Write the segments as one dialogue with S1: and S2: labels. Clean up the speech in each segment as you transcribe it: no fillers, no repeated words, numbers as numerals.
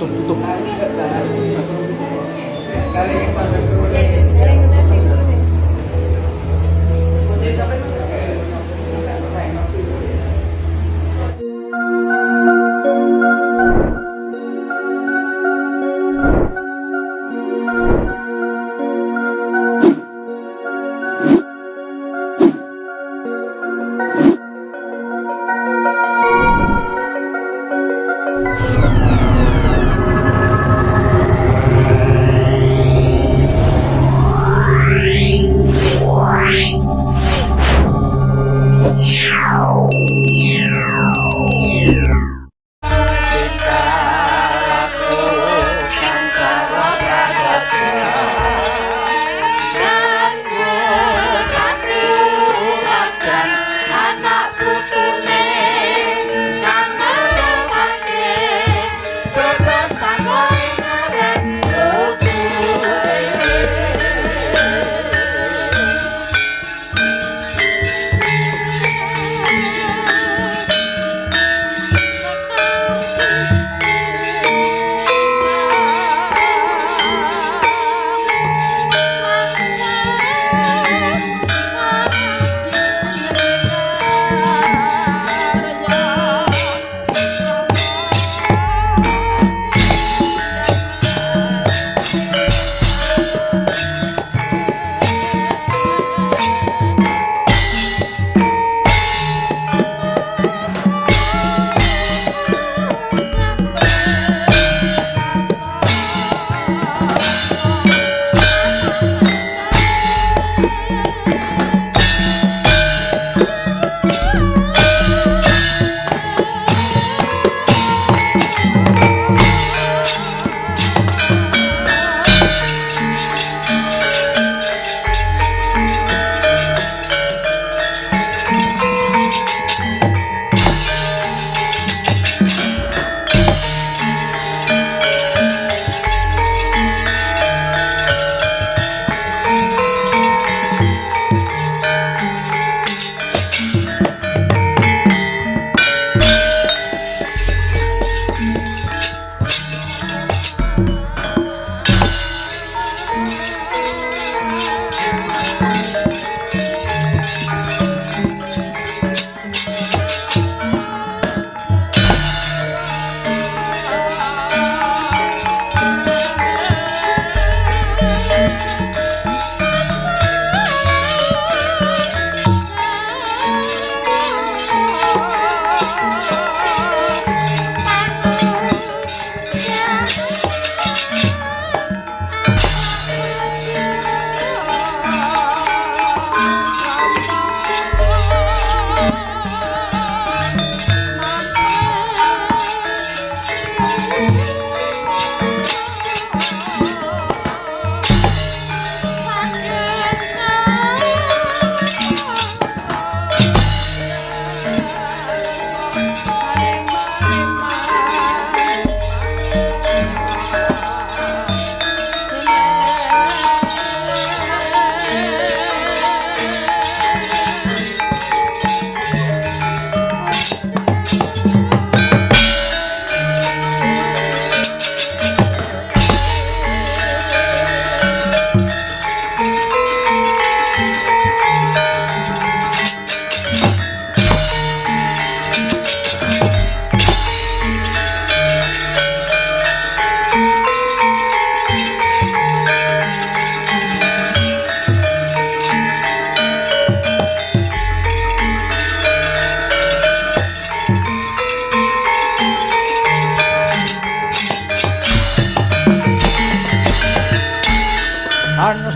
S1: tutup.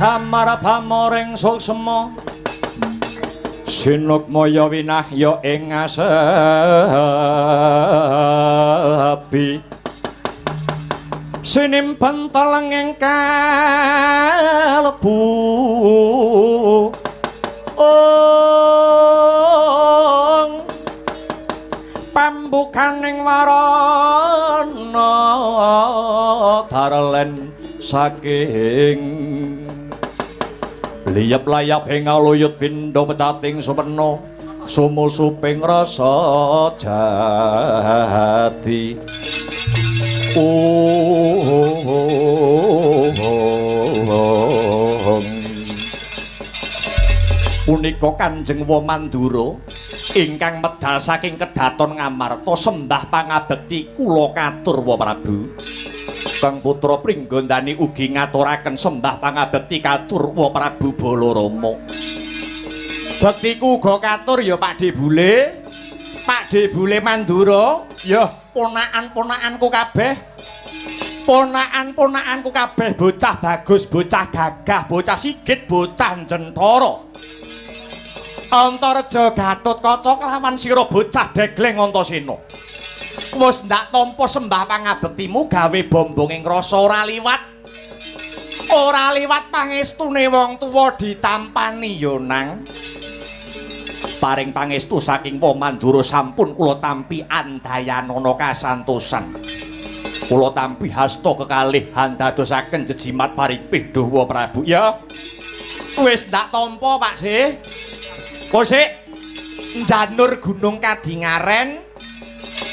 S2: samara pamoring suksema sinukmaya winahya ing asepi sinimpen teleng ing kalebu pambukaning warana darlen saking liyap-layap ing aluyut pindha pecating supena sumusuping rasa jati Punika Kanjeng Wamandura ingkang medal saking Kedaton Ngamarta sembah pangabekti kula katur wa Prabu. Kang putra Pringgondani ugi ngaturaken sembah pangabekti katur wa Prabu Balarama. Bektiku uga katur ya Pakde Bule. Pakde Bule Mandura, ya ponakan-ponakanku kabeh. Ponakan-ponakanku kabeh bocah bagus, bocah gagah, bocah sigit, bocah jentara. Antareja Gatotkaca kelawan sira bocah degleng Antasena. Wis ndak tampa sembah pangabektimu gawe bombonging rasa ora liwat. Ora liwat pangestune wong tuwa ditampani ya nang. Paring pangestu saking Wamandura sampun kula tampi andayanana kasantosan. Kula tampi hasta kekalih handadosaken jejimat paripih Dawa Prabu ya. Wis ndak tampa Pak Sih. Kosik njanur Gunung Kadingaren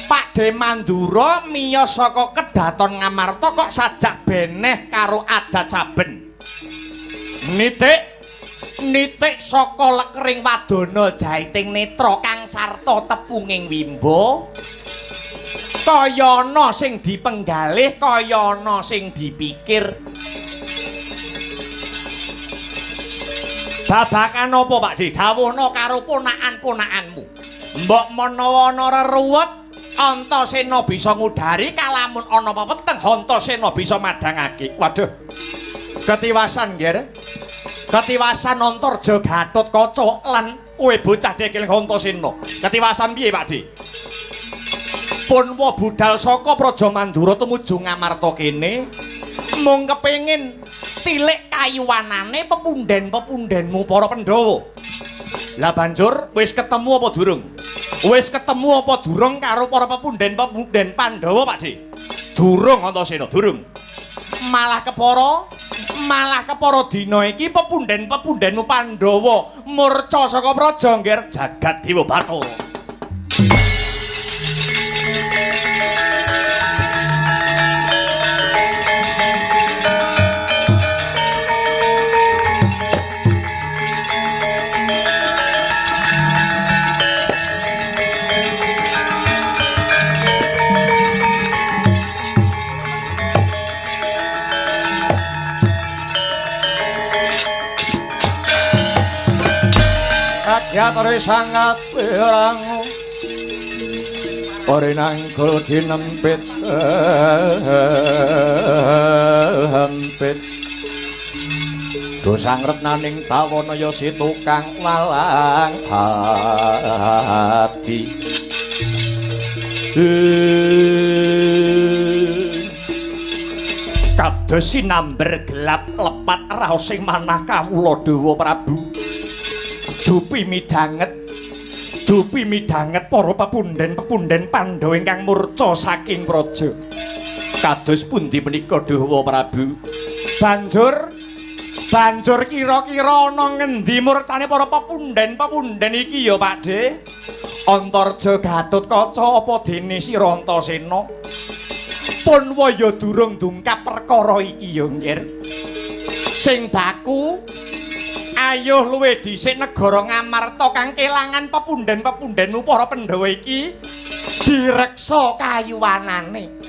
S2: Pakde Mandura miyos saka Kedaton Ngamarta kok sajak beneh karo adat saben. Nitik saka lekering wadana jaiting netra kang sarta tepunging wimba. Kaya ana sing dipenggalih, kaya ana sing dipikir. Babakan apa Pakde dawuhna karo ponakan-ponakanmu. Mbok menawa ana reruwet Antasena bisa ngudari, kalamun ana pepeteng Antasena bisa madhangake. Waduh. Ketiwasan nggih. Ketiwasan Antarja Gatotkaca lan kowe bocah degeleng Antasena. Ketiwasan piye Pakde? Pun wa budal saka Praja Mandura tumuju Ngamarta kene mung kepengin tilik kayuwanane pepunden-pepundenmu para Pandhawa. Lah banjur wis ketemu apa durung? Wis ketemu apa durung karo para pepunden-pepunden Pandhawa, Pakde? Durung Antasena, durung. Malah kepara dina iki pepunden-pepundenmu Pandhawa murca saka praja ngger jagat Dewa Bathara. Yatri sangat pirang Orinangkul kinempit hempit Dosang retnaning tawanaya si tukang walang hati Kados sinamber gelap lepat raos sing manah kawula Dawa Prabu Dupi midanget para pepunden-pepunden Pandhawa ingkang murca saking praja. Kados pundi menika Dawa Prabu? Banjur kira-kira ana ngendi murcane para pepunden-pepunden iki ya, Pakde? Antarja Gatotkaca apa dene sira Antasena? Pun waya durung dungkap perkara iki ya, nggih. Sing baku ayo luwih dhisik negara Ngamarta kang kelangan pepunden-pepundenmu para Pandhawa iki direksa kayuwanane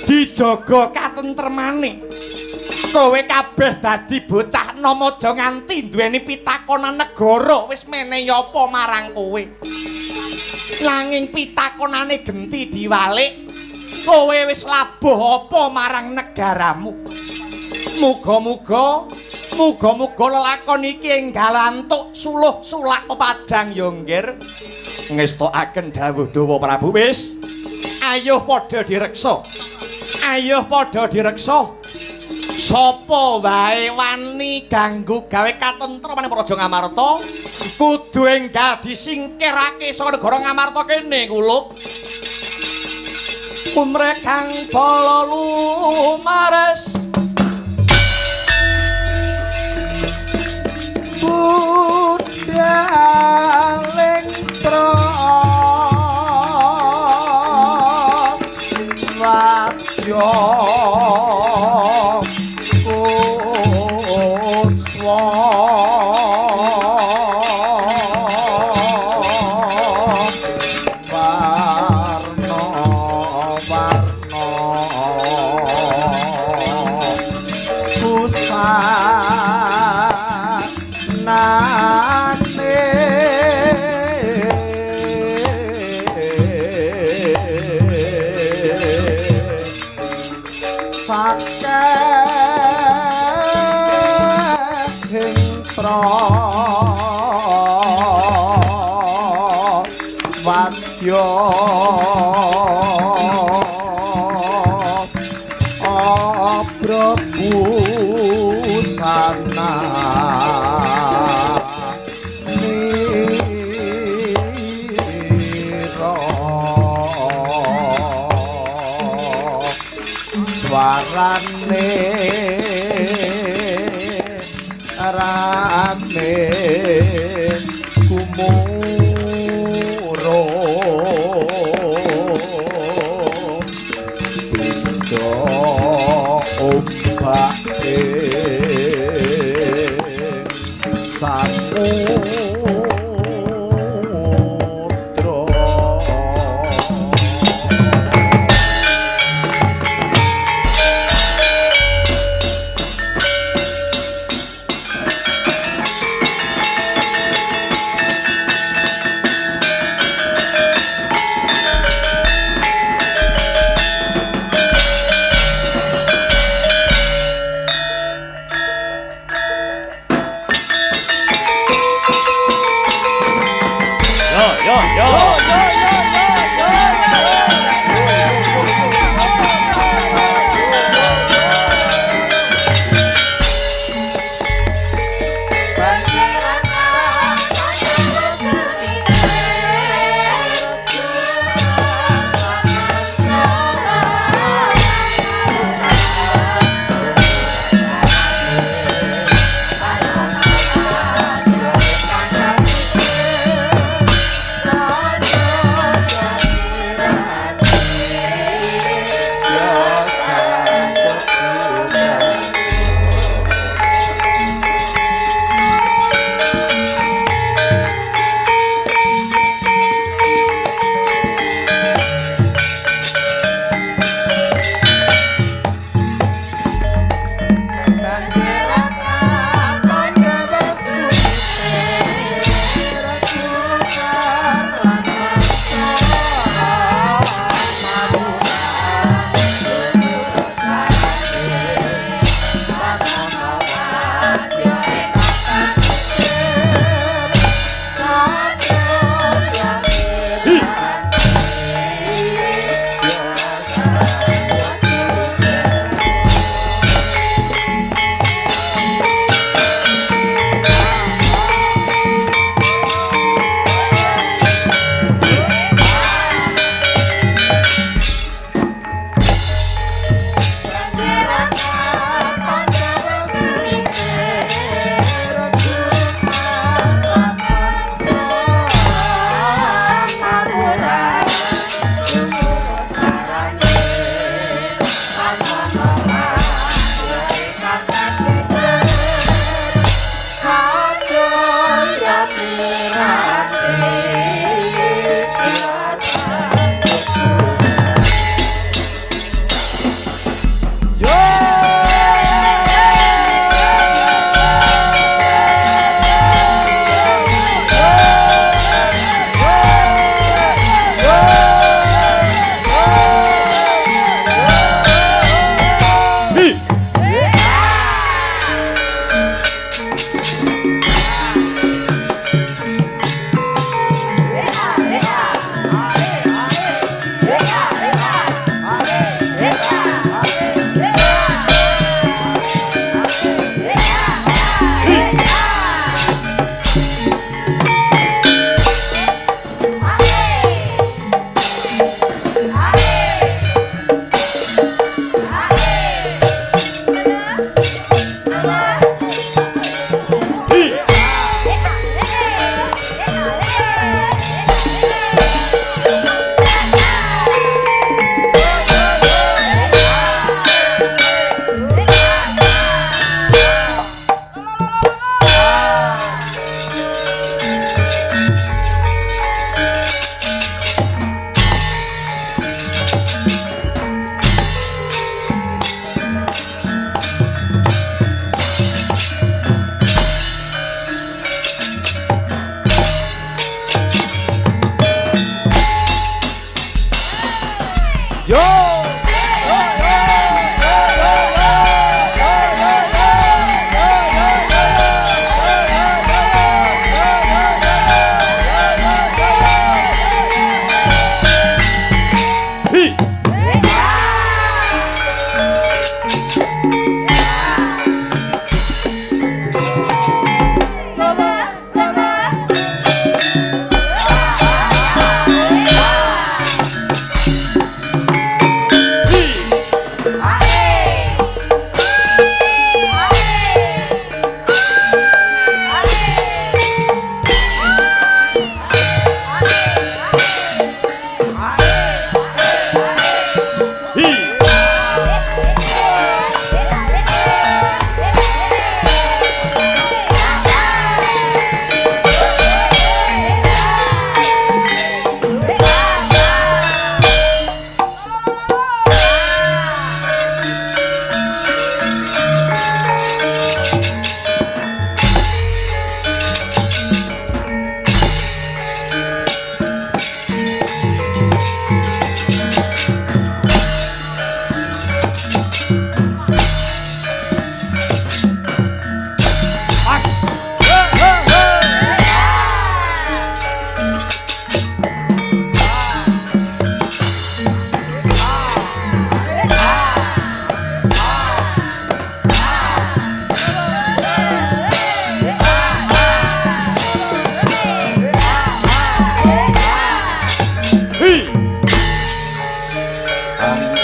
S2: dijaga katentremane kowe kabeh dadi bocah nom aja nganti duweni pitakonan negara wis menehi apa marang kowe nanging pitakonane genti diwalik kowe wis labuh apa marang negaramu Muga-muga lelakon iki enggal antuk suluh sulak pepadang ya nggir. Ngestokaken dawuh Dawa Prabu wis. Ayo padha direksa. Sapa wae wani ganggu gawe katentremane Praja Ngamarta kudu enggal disingkirake saka negara Ngamarta kene kulup. Umrek kang bala lumares budaling tro yo kuswa Wadya Prabu sana nira swarane rame kumuro do ombake samudra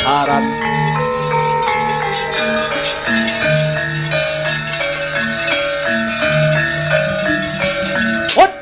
S2: aran What?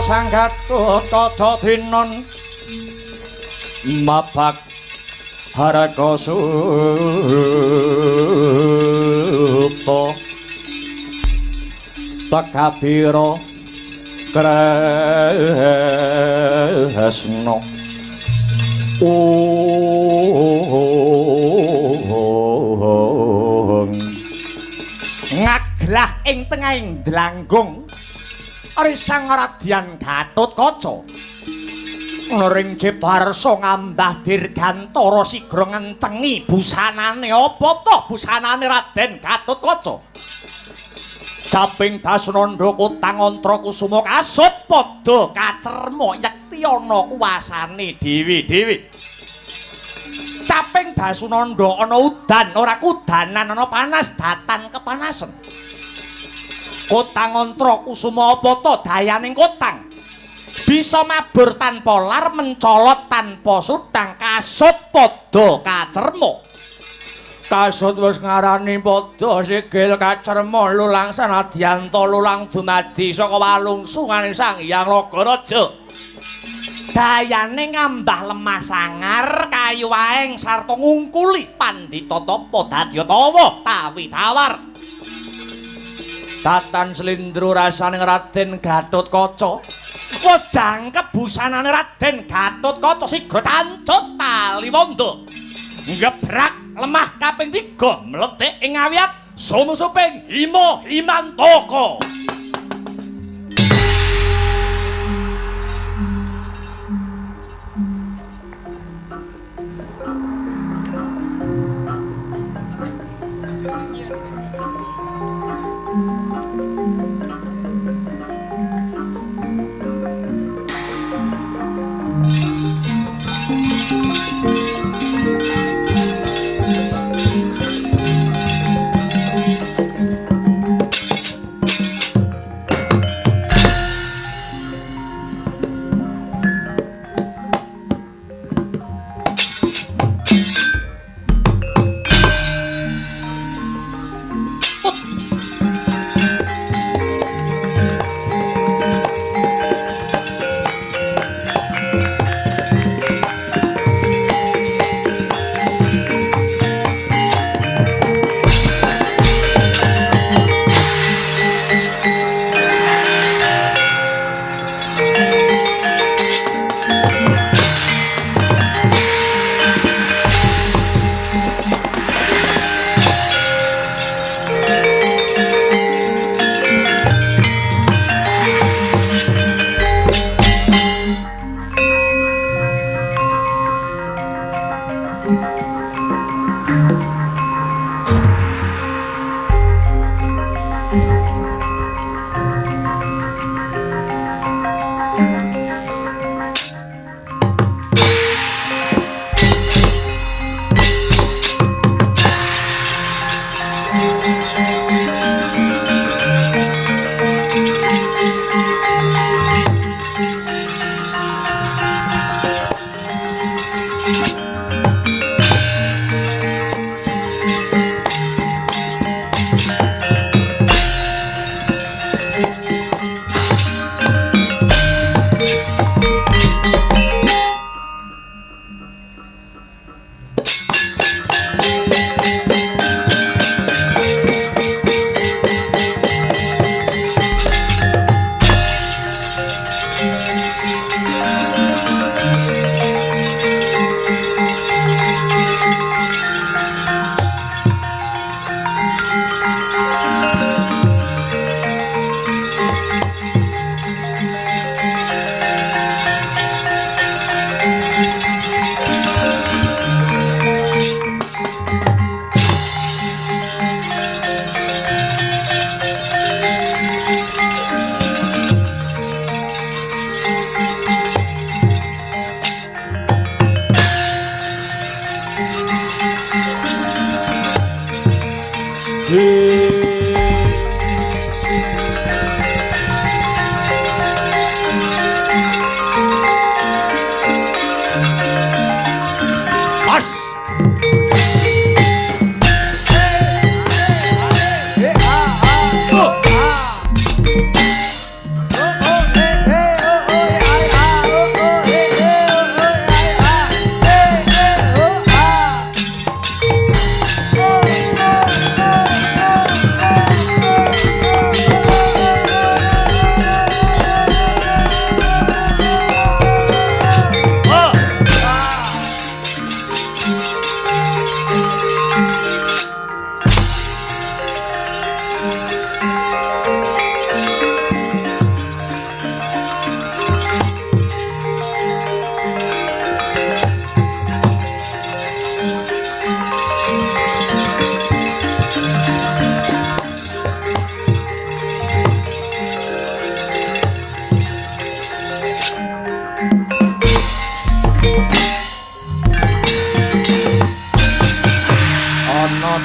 S2: Sang Gatut Kaca Tinon mabak Haraka Suta Pakabira Kresna ngaglah ing tengahing dlanggung Risang Radyan Gatotkaca ring Ciptarsa ngambah dirgantara sigra ngencengi busanane apa to busanane Raden Gatotkaca Caping Dasnanda Kutang Antra Kusuma kasut padha kacerma yekti nganti ana kuwasane dewi-dewi. Caping Basunanda ana udan, ora kudanan ana panas, datan kepanasen. Kotang ontra kusuma apa to dayaning kotang? Bisa mabur tanpa lar, mencolot tanpa sutang, kasut padha kacerma. Kasut wis ngarani padha sikil kacerma, lulang sanadyanto lulang dumadi saka walungsunganing Sang Hyang Nagaraja. Dayane ngambah lemah sangar, kayu waeng sarta ngungkuli pandhita tapa dadya tawa tawi tawar. Tatan slindro rasaning Raden Gatotkaca. Wis jangkep busanane Raden Gatotkaca sigra cancut tali wanda. Ngebrak lemah kaping 3 mletik ing awiyat sumusuping Hima Himantaka.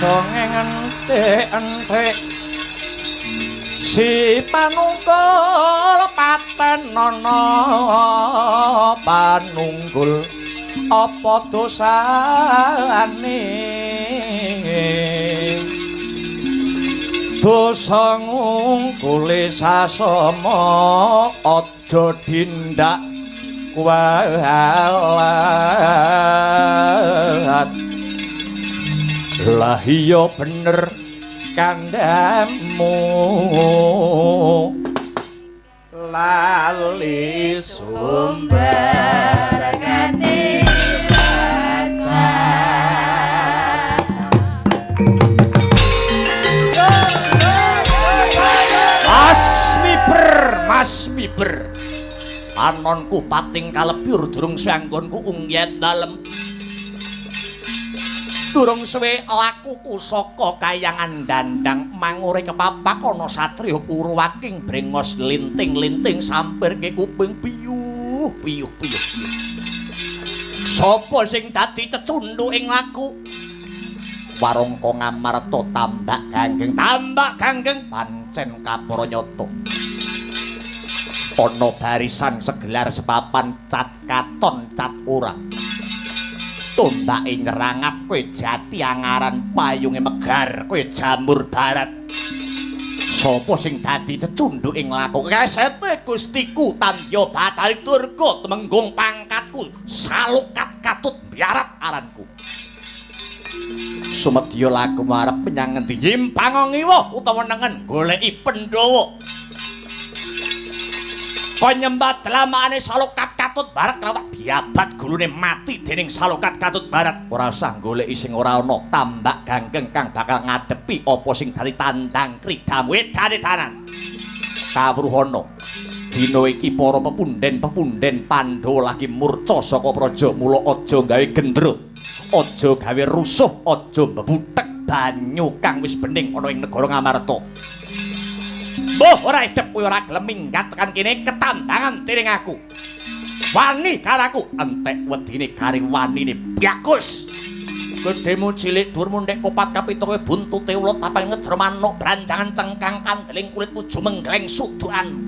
S2: dongeng entek-entek si panungkul paten ana panunggul apa dosane dosa ngungkule sasama aja dindak kualat lah iya bener kandamu lali
S1: sumber gati rasa
S2: Mas Miber anonku pating kalebur durung sanggonku ungyet dalem durung suwe lakuku saka kayangan dandang mangure kepapak ana satriya purwaking brengos linting-linting sampirke kuping piyuh sapa sing dadi cecunduk ing laku warangka ngamarta tambak ganggeng pancen kapara nyata ana barisan segelar sepapan cat katon cat ora tombake ngerangap kowe jati angaran payunge megar kowe jamur barat sapa sing dadi cecunduk ing laku kesete Gustiku Tandya Bathari Durga temenggung pangkatku salukat katut biarat aranku sumedya laku marep menyang ngendi nyimpang ngiwa utawa nengen goleki Pandhawa penyembah dlamane salukat katut barat karo tak biabat gulune mati dening salukat katut barat ora usah goleki sing ora ana tambak ganggeng kang bakal ngadepi apa sing dadi tandang kridam wedane danan kawruhana dina iki para pepunden Pandhawa lagi murca saka praja mula aja gawe gendro aja gawe rusuh aja mbebutek banyu kang wis bening ana ing negara Ngamarta Mbah ora edep kowe ora gelem minggat tekan kene ketandangan dening aku. Wani karaku entek wedine kari wanine bagus. Gedhemu cilik dhuwurmu nek kopat kapita kowe buntute ulut apa ngejro manuk branjangan cengkang kandeling kulit tuju menggleng sudukan.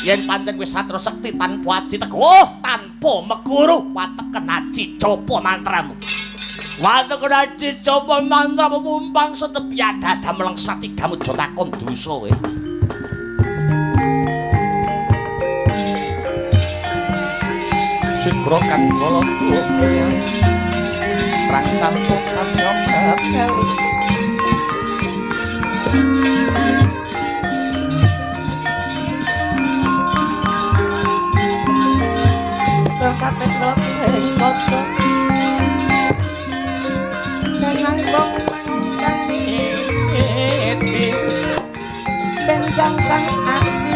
S2: Yen pancen kowe satra sekti tanpa aji teguh tanpa meguru wateken aji coba mantramu. Wateken aji coba mantramu tumpang setepian dada melengsati gamu aja takon dosa kowe. Sikro kang kala perang tampuk samyong kapel terkate roti koto jangan bong mangkani benjang sang aji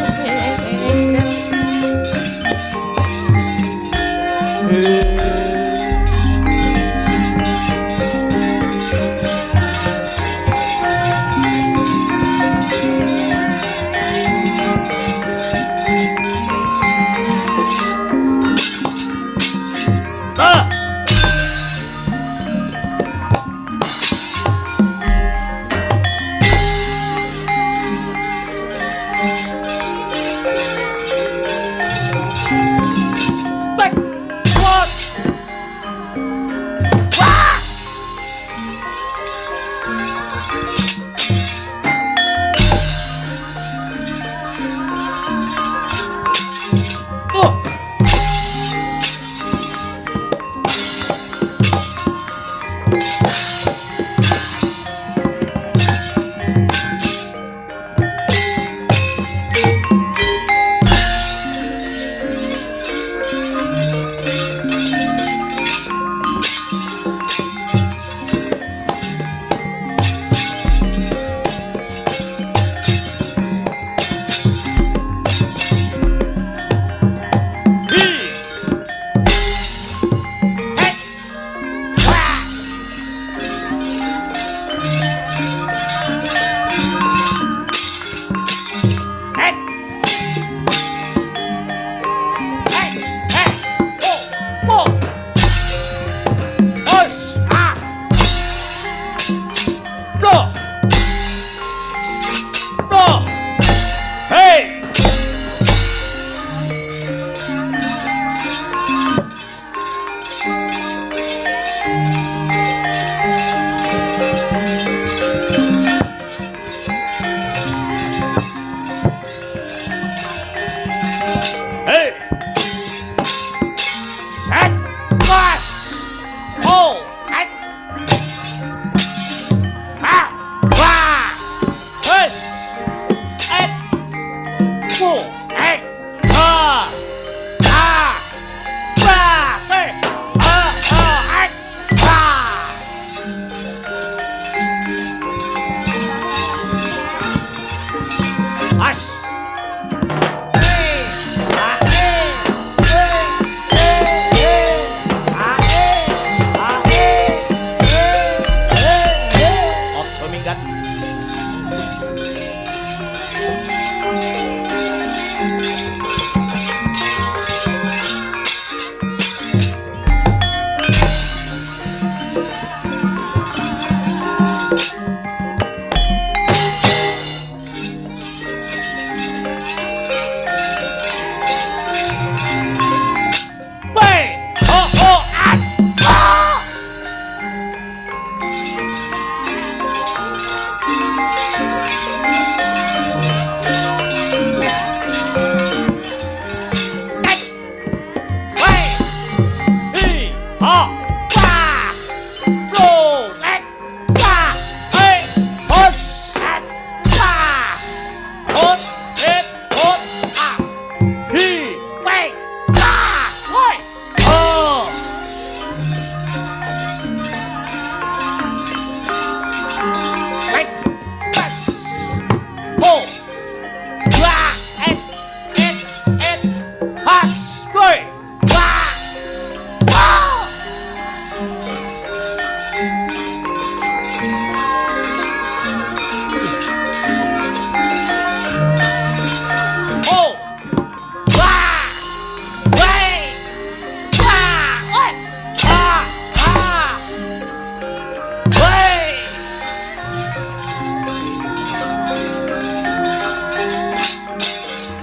S2: Hei!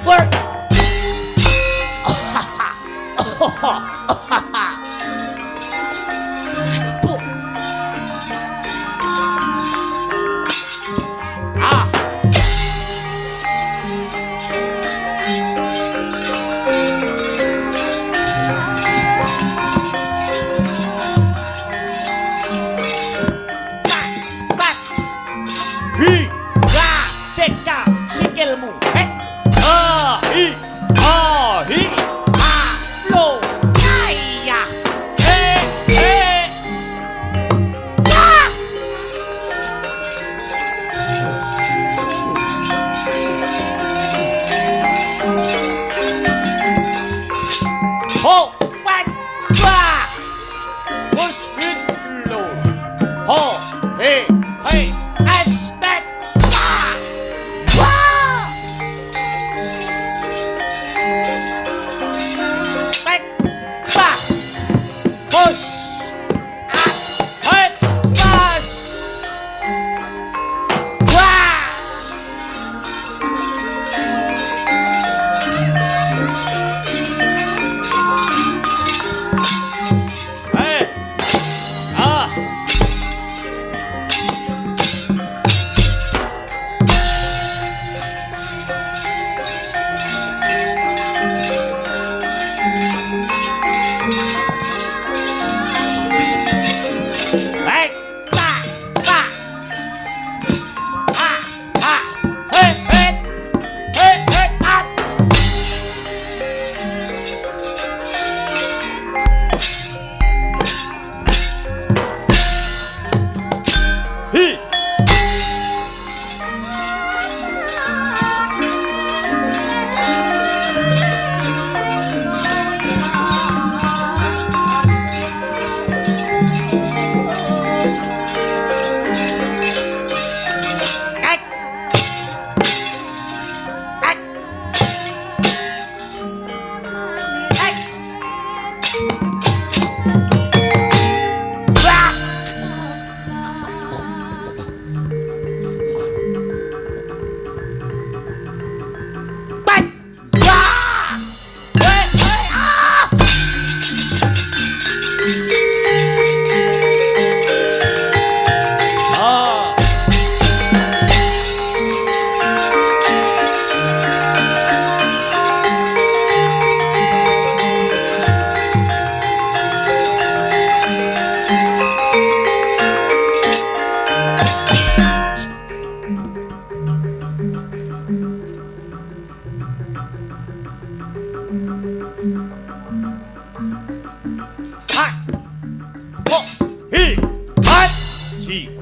S2: Work! Sikilmu, ahi, ahi, lo, kaya, ho, wan, wa, push it low, ho, hey, hey, aspect.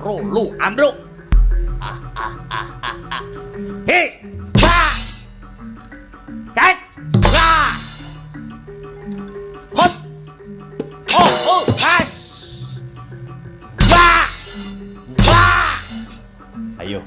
S2: Rolu ambruk. He, ba. Kat, ra. Hot. Oh, oh, has. Ba. Ba. Ayo.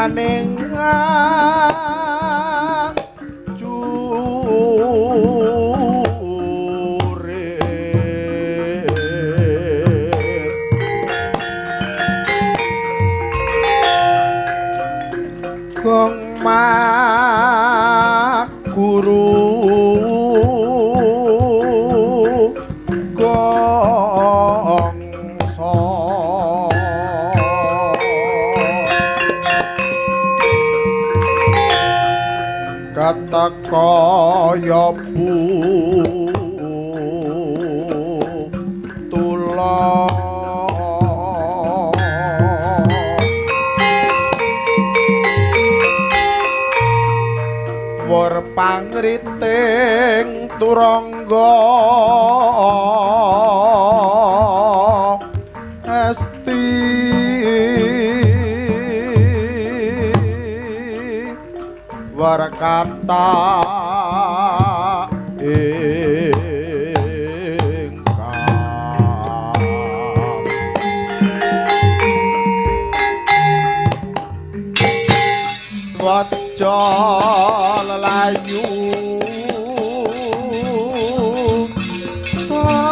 S3: maning gong mak guru gongso kata kaya bu tulo wor pangriting turangga esti war kata waca lelayu sabi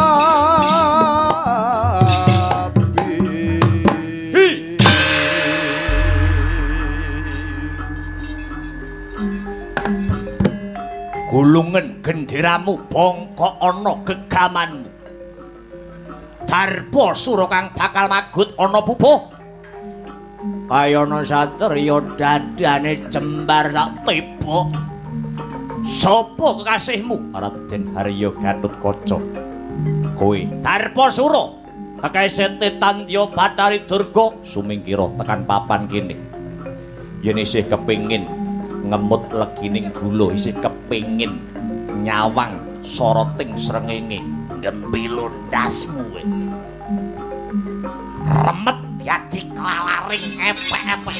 S2: gulungen genderamu bongkok ana gegamanmu Darpa Sura kang bakal magut ana pupuh kayana satriya dadane jembar sak tibok sapa kekasihmu Raden Harya Gatotkaca kowe Darpa Sura kekasih Titandya Bathari Durga sumingkira tekan papan kene yen isih kepingin ngemut legining gula isih kepingin nyawang soroting srengenge ndempil ndasmu remet dadi klalaring epek-epek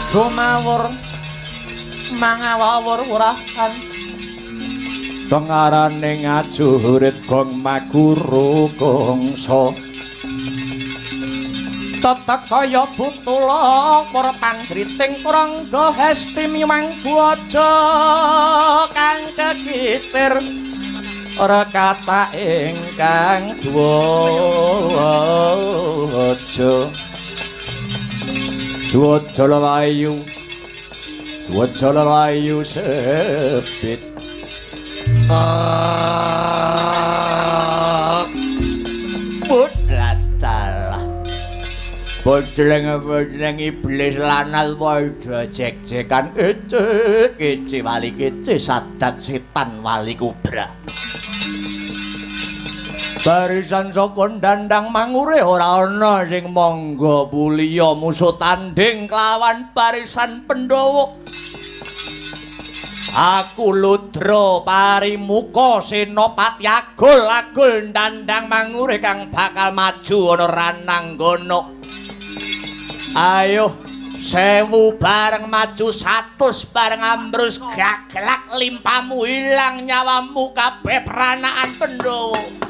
S2: Dumawur mangawur urahan pengarane ngajurit gong maguru gongso tetek kaya butula murpan griting prangga hesti miwang bojo kang kekitir rekata ingkang dwaja dwaja layu sepit budatalah bodleng iblis lanal padha jek-jekan kici wali kici sadat setan wali kubra barisan saka dandang mangure ora ana sing mangga mulia musuh tanding kelawan barisan Pandhawa. Aku Ludra Parimuka Senopati agul dandang mangure kang bakal maju ana rananggana. Ayo 1000 bareng maju 100 bareng ambrus gaglak limpamu ilang nyawamu kabeh peranaan Pandhawa.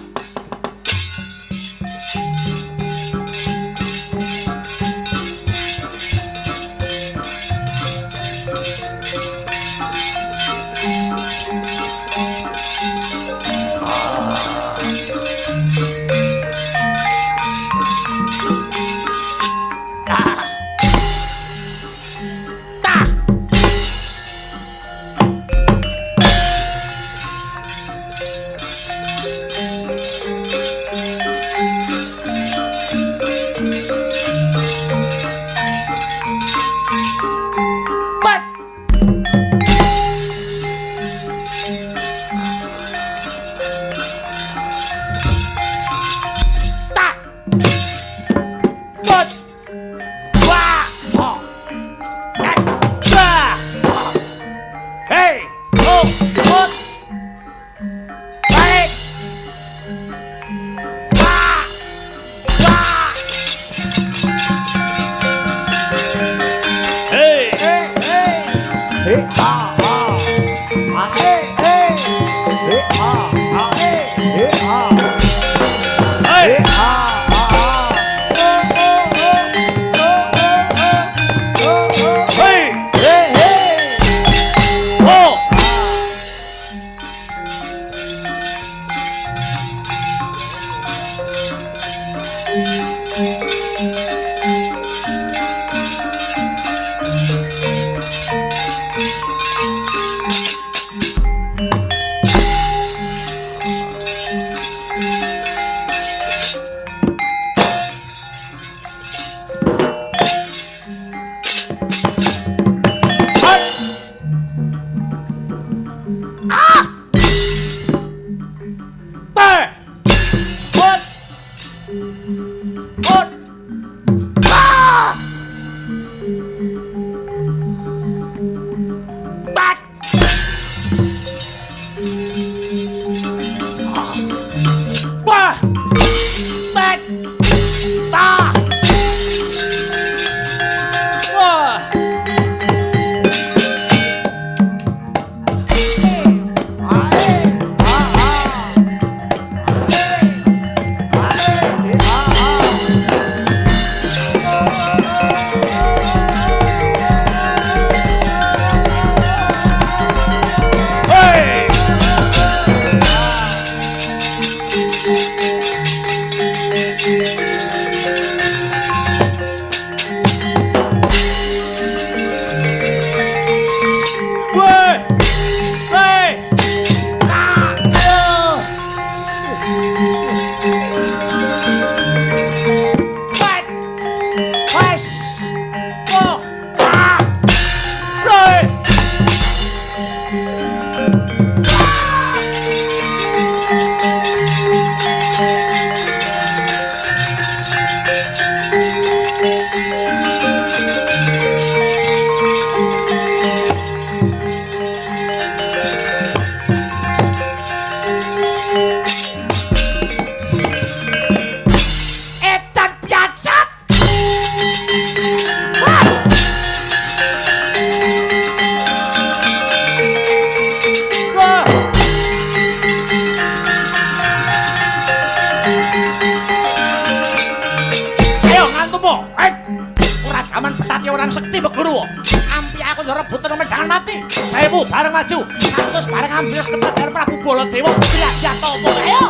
S2: Sang Sekti Meguru. Ampi aku yo rebut temen jangan mati. 1000 bareng maju. 100 bareng ambil kedadean Prabu Baladewa. Dirajat topo. Ayo.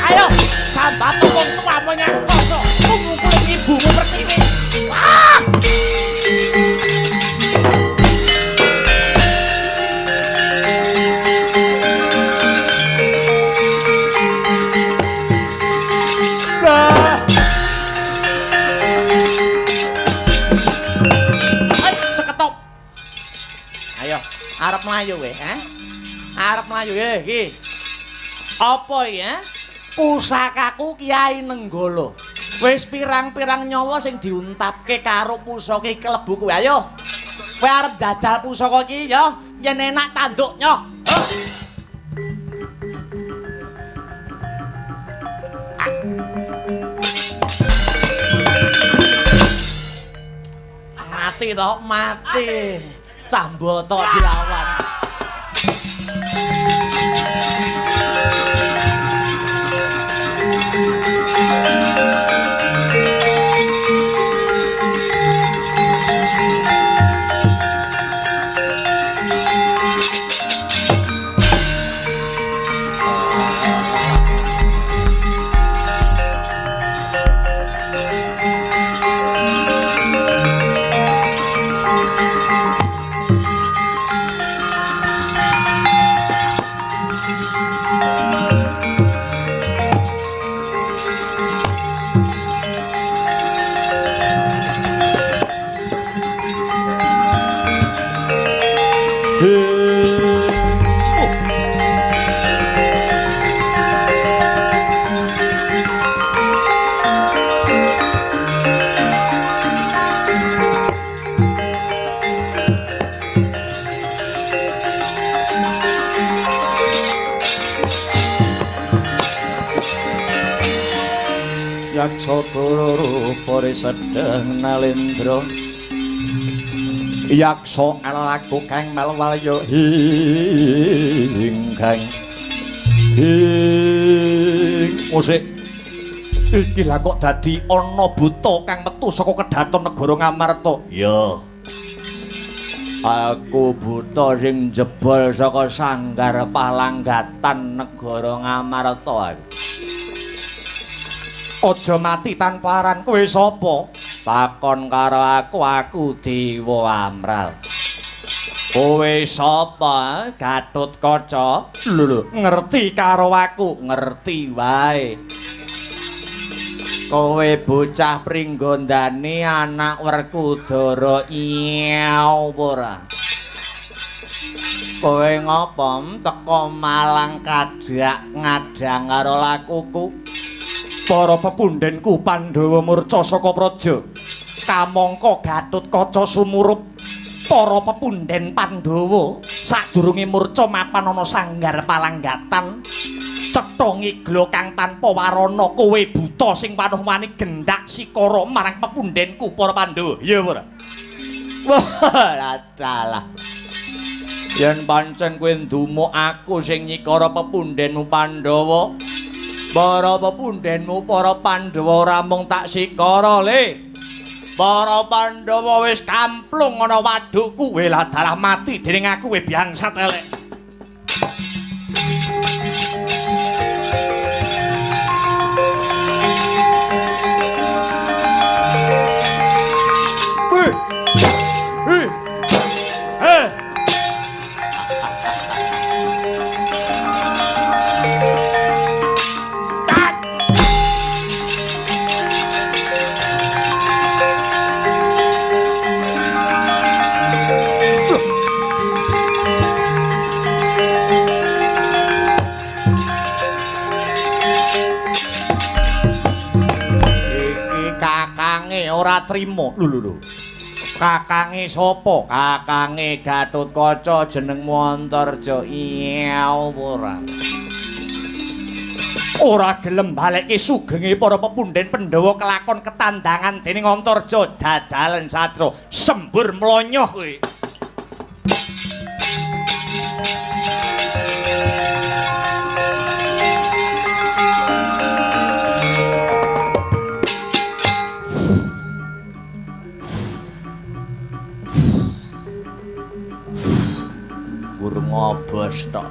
S2: Ayo. Sambat wong tuamu nyakoso. Kumukul ibumu pertiwi. Wah! Arep mlayu kowe, Arep mlayu iki. Apa iki, Pusakaku Kyai Nenggala. Wis pirang-pirang nyawa sing diuntapke karo pusaka iki klebu kowe. Ayo. Kowe arep jajal pusaka iki ya, yen enak tanduknya. Mati to, mati. Camboto dilawan. Yaksagara rupane sedeng nalendra yaksa alaku kang malwalya ingkang musik iki lha kok dadi ana buta kang metu saka kedaton negara Ngamarta. Ya aku buta sing jebol saka sanggar palanggatan negara Ngamarta. Aja mati tanpa aran. Kowe sapa? Takon karo aku Dewa Amral. Kowe sapa? Gatotkaca. Lho, ngerti karo aku? Ngerti wae. Kowe bocah Pringgondani anak Werkudara iya ora? Kowe ngopo teko Malang kadak ngadang karo lakuku? Para pepundhenku Pandhawa murca saka praja. Kamangka Gatotkaca sumurup para pepundhen Pandhawa sadurunge murca mapan ana sanggar palanggatan. Cetha ngigla kang tanpa warana kowe buta sing panuh wani gendhak sikara marang pepundhenku para Pandhawa. Ya ora? Wah, dalah. Yen pancen kowe ndumuk aku sing nyikara pepundhenmu Pandhawa, para pepundhenmu para Pandhawa ora mung tak sikara le. Para Pandhawa wis kamplung ana wadukku. Kowe lah dalah mati dening aku kowe bangsat elek. Ora trima. Lho. Kakange sapa? Kakange Gatotkaca jenengmu Antarja. Iya ora. Ora gelem balekke sugenge para pepundhen Pandhawa kelakon ketandangan dening Antarja jajalan satra sembur mlonyoh kowe. bos tok.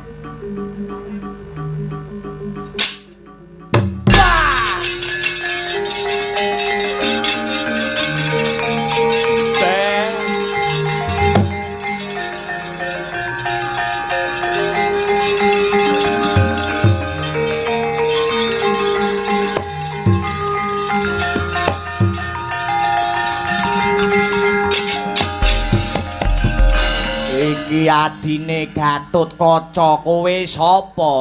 S2: Iki adine Gatotkaca, kowe sapa?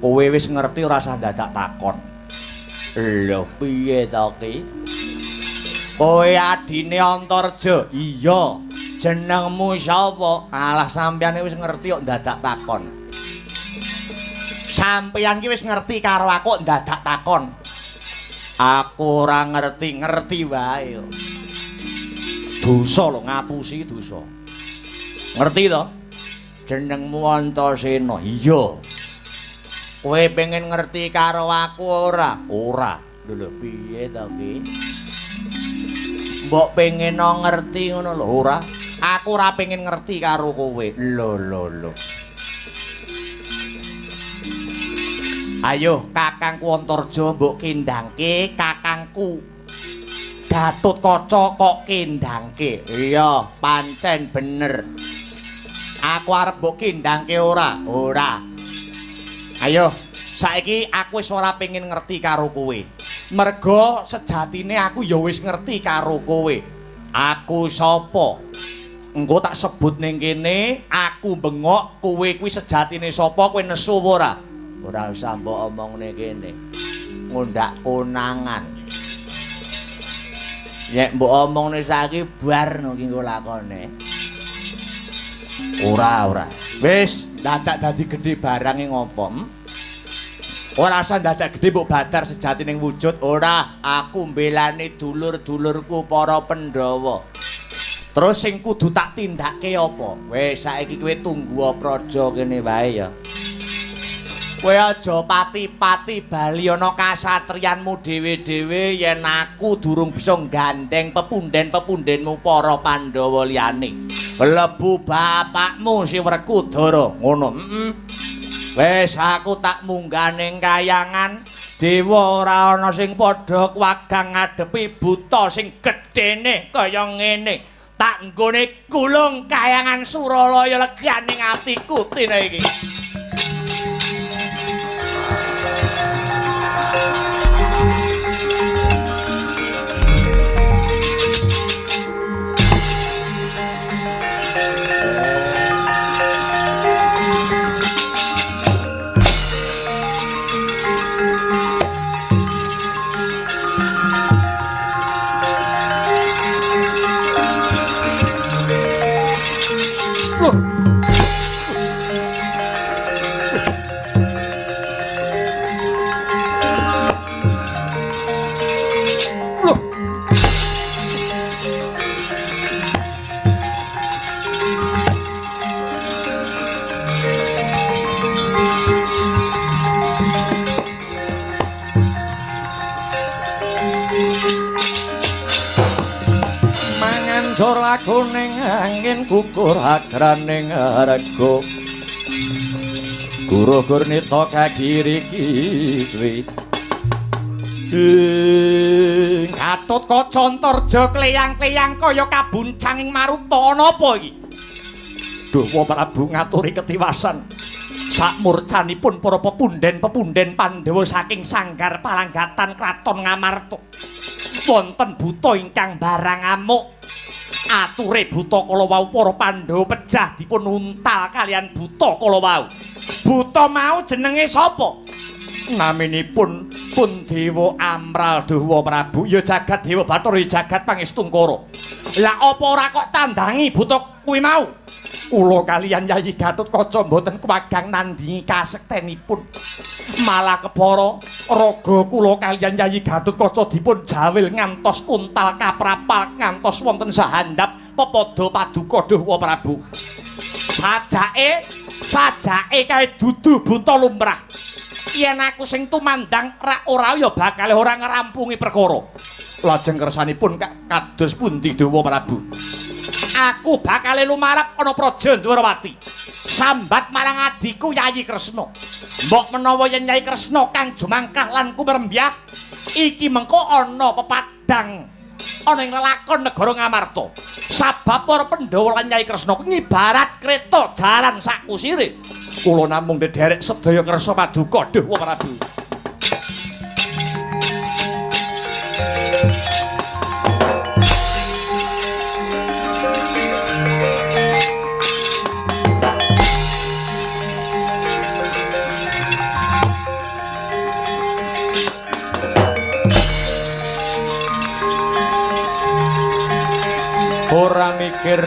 S2: Kowe wis ngerti ora usah dadak takon. Lho, piye to ki? Kowe adine Antarja? Iya. Jenengmu sapa? Alah sampeyan wis ngerti kok dadak takon. Sampeyan ki wis ngerti karo aku dadak takon. Aku ora ngerti wae. Dosa lho, ngapusi dosa. Ngerti to? Jenengmu Antasena. Iya. Kowe pengen ngerti karo aku ora? Ora. Lho piye to ki? Mbok pengen ngerti ngono lho, ora? Aku ora pengen ngerti karo kowe. Lho. Ayo kakangku Antarja mbok kendangke kakangku Gatotkaca kok kendangke. Iya, pancen bener. Aku arep mbok kendangke ora? Ora. Ayo, saiki aku wis ora pengen ngerti karo kowe. Merga sejatine aku ya wis ngerti karo kowe. Aku sapa? Engko tak sebut ning kene, aku bengok, kowe kuwi sejatine sapa, kowe nesu ora? Ora usah mbok omongne kene. Ngundak konangan. Nek mbok omongne saiki bar no ki engko lakone. Ora. Wis, dadak dadi gedhe barange ngopo? Ora usah dadak gedhe mbok badar sejatine wujud. Ora, aku mbelani dulur-dulurku para Pandhawa. Terus sing kudu tak tindakke apa? Wis saiki kowe tunggu praja kene wae ya. Kowe aja pati-pati bali ana kasatriyanmu dhewe-dhewe yen aku durung bisa gandeng pepunden-pepundenmu para Pandhawa liyane. Mlebu bapakmu si Werkudara ngono. Wis aku tak munggah ning kayangan. Dewa ora ana sing padha kuwagang ngadepi buta sing gedhene kaya ngene. Tak nggone gulung kayangan Suralaya leganing atiku dina iki. Manganjor aku ning angin kukur agraning rego Gurugur nita kagiri-kiri Gatotkaca Antarja kleyang-kleyang kaya kabuncanging maruta napa iki? Dawa Prabu ngaturi ketiwasan sakmurcanipun para pepunden-pepunden Pandhawa saking sanggar palanggatan kraton Ngamarta. Wonten buta ingkang barang amuk. Ature buta kala wau para Pandhawa pejah dipun untal kalian buta kala wau. Buta mau jenenge sapa? Naminipun Pundewa Amral Dawa Prabu ya jagat Dewa Bathara jagat Pangestungkara. Lah apa ora kok tandangi buta kuwi mau? Kula kaliyan Yayi Gatotkaca mboten kuwagang nandingi kasektenipun. Malah kepara raga kula kaliyan Yayi Gatotkaca dipun jawil ngantos kuntal kaprapal ngantos wonten sahandap pepada paduka Dawa Prabu. Sajake kae dudu buta lumrah. Yen aku sing tumandang rak ora ya bakal ora ngrampungi perkara. Lajeng kersanipun kados pundi Dawa Prabu? Aku bakal lumarap ana Praja Ndwarawati. sambat marang adiku Yayi Kresna. Mbok menawa yen Yayi Kresna kang jumangkah lan kumrembyah iki mengko ana pepadang ana ing lelakon negara Ngamarta. Sabab para Pandhawa lan Yayi Kresna nyibarat kreta jaran sakusire. Kula namung ndederek sedaya kersa paduka dhuh wa Prabu.
S3: Ora mikir